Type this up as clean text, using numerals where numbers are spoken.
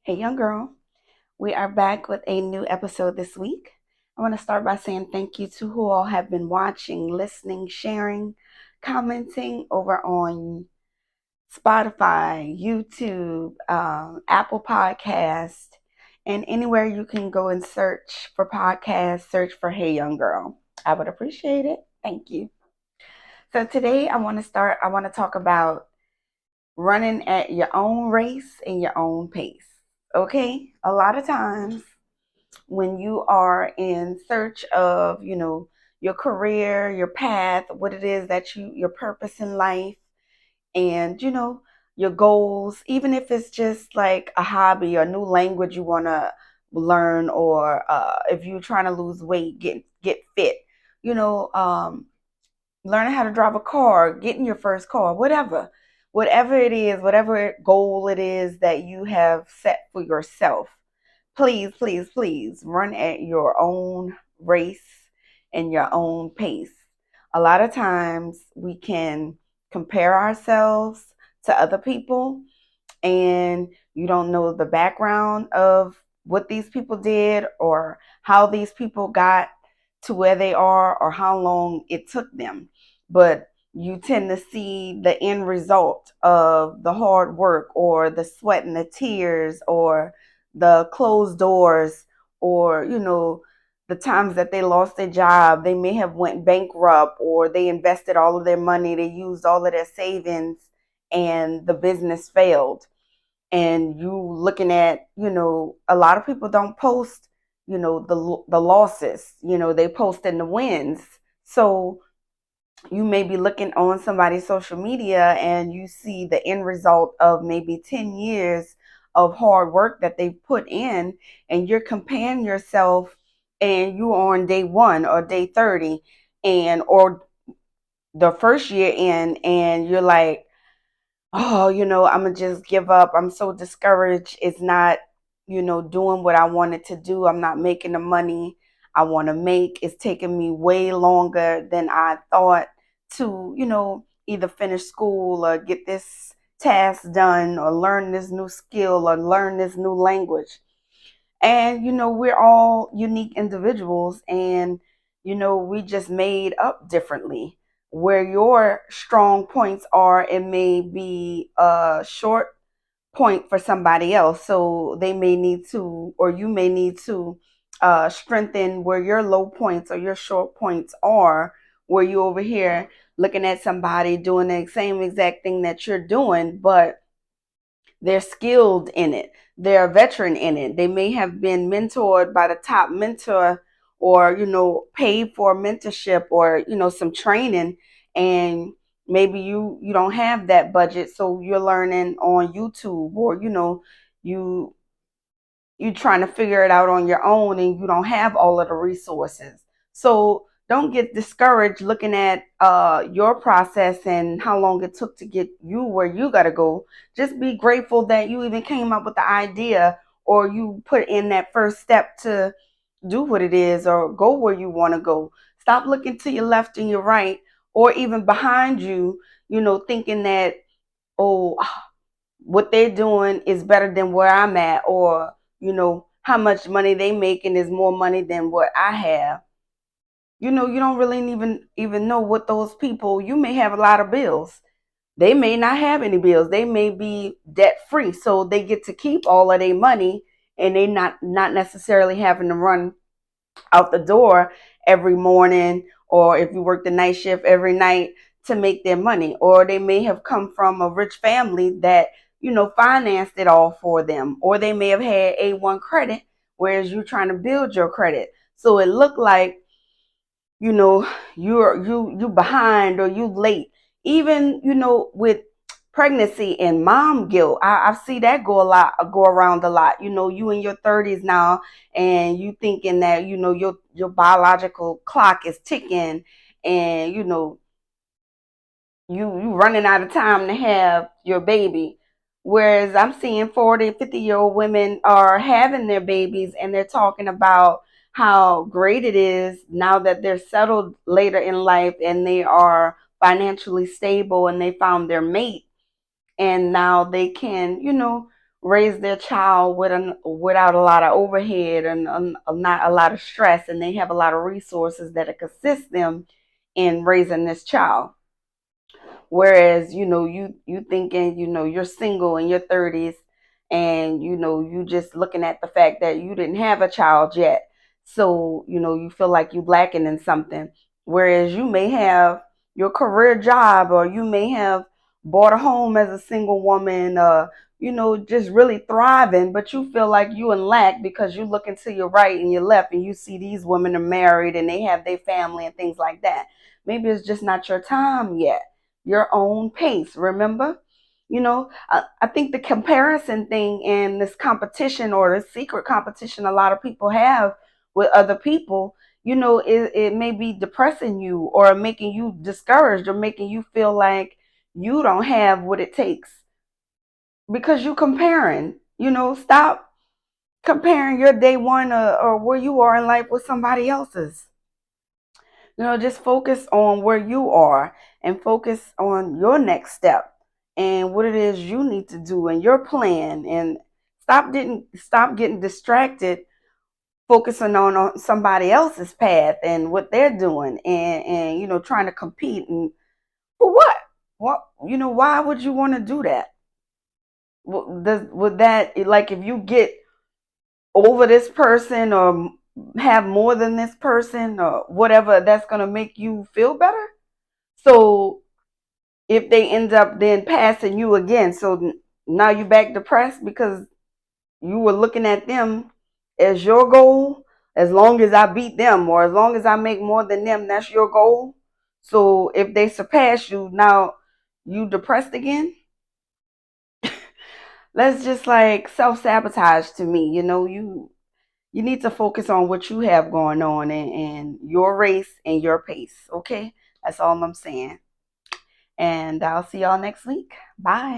Hey, young girl. We are back with a new episode this week. I want to start by saying thank you to who all have been watching, listening, sharing, commenting over on Spotify, YouTube, Apple Podcast, and anywhere you can go and search for podcasts, search for Hey Young Girl. I would appreciate it. Thank you. So today I want to talk about running at your own race and your own pace. Okay? A lot of times when you are in search of, your career, your path, what it is that your purpose in life, and, your goals, even if it's just like a hobby or a new language you want to learn, or if you're trying to lose weight, get fit, you know, learning how to drive a car, getting your first car, whatever it is, whatever goal it is that you have set for yourself, please, please, please run at your own race and your own pace. A lot of times we can compare ourselves to other people, and you don't know the background of what these people did or how these people got to where they are or how long it took them. But you tend to see the end result of the hard work or the sweat and the tears or the closed doors, or the times that they lost their job, they may have went bankrupt, or they invested all of their money, they used all of their savings, and the business failed. And you looking at, a lot of people don't post, the losses, they post in the wins. So you may be looking on somebody's social media and you see the end result of maybe 10 years of hard work that they put in, and you're comparing yourself, and you're on day 1 or day 30, and or the first year in, and you're like, oh, I'm gonna just give up. I'm so discouraged. It's not, doing what I wanted to do. I'm not making the money I want to make. It's taking me way longer than I thought to, either finish school or get this task done or learn this new skill or learn this new language. And, we're all unique individuals, and, we just made up differently. Where your strong points are, it may be a short point for somebody else. So they may need to, or you may need to strengthen where your low points or your short points are, where you over here looking at somebody doing the same exact thing that you're doing, but they're skilled in it. They're a veteran in it. They may have been mentored by the top mentor, or, paid for mentorship, or, some training. And maybe you don't have that budget. So you're learning on YouTube, or, you you trying to figure it out on your own, and you don't have all of the resources. So don't get discouraged looking at your process and how long it took to get you where you got to go. Just be grateful that you even came up with the idea, or you put in that first step to do what it is or go where you want to go. Stop looking to your left and your right, or even behind you, thinking that, oh, what they're doing is better than where I'm at, or how much money they making is more money than what I have. You don't really even know what those people. You may have a lot of bills. They may not have any bills. They may be debt free, so they get to keep all of their money, and they not necessarily having to run out the door every morning, or if you work the night shift every night to make their money. Or they may have come from a rich family that, financed it all for them. Or they may have had A1 credit, whereas you're trying to build your credit. So it looked like, you know you behind, or you late. Even, with pregnancy and mom guilt, I see that go around a lot. You in your 30s now, and you thinking that, your biological clock is ticking, and you running out of time to have your baby. Whereas I'm seeing 40, 50-year-old women are having their babies, and they're talking about how great it is now that they're settled later in life, and they are financially stable, and they found their mate, and now they can, raise their child without a lot of overhead and not a lot of stress, and they have a lot of resources that assist them in raising this child. Whereas, you thinking, you're single in your 30s, and you just looking at the fact that you didn't have a child yet. So, you feel like you lacking in something. Whereas you may have your career job, or you may have bought a home as a single woman, just really thriving, but you feel like you in lack because you looking to your right and your left, and you see these women are married and they have their family and things like that. Maybe it's just not your time yet, your own pace. Remember, I think the comparison thing and this competition, or the secret competition a lot of people have with other people, it may be depressing you, or making you discouraged, or making you feel like you don't have what it takes because you comparing. Stop comparing your day one, or where you are in life, with somebody else's. Just focus on where you are, and focus on your next step and what it is you need to do and your plan, and stop getting distracted, focusing on somebody else's path and what they're doing, and trying to compete. And for what, why would you want to do that? Would that, like, if you get over this person, or have more than this person, or whatever, that's going to make you feel better? So if they end up then passing you again, so now you back depressed because you were looking at them as your goal. As long as I beat them, or as long as I make more than them, that's your goal. So if they surpass you, now you depressed again. That's just like self-sabotage to me. You need to focus on what you have going on, and your race and your pace. Okay, that's all I'm saying. And I'll see y'all next week. Bye.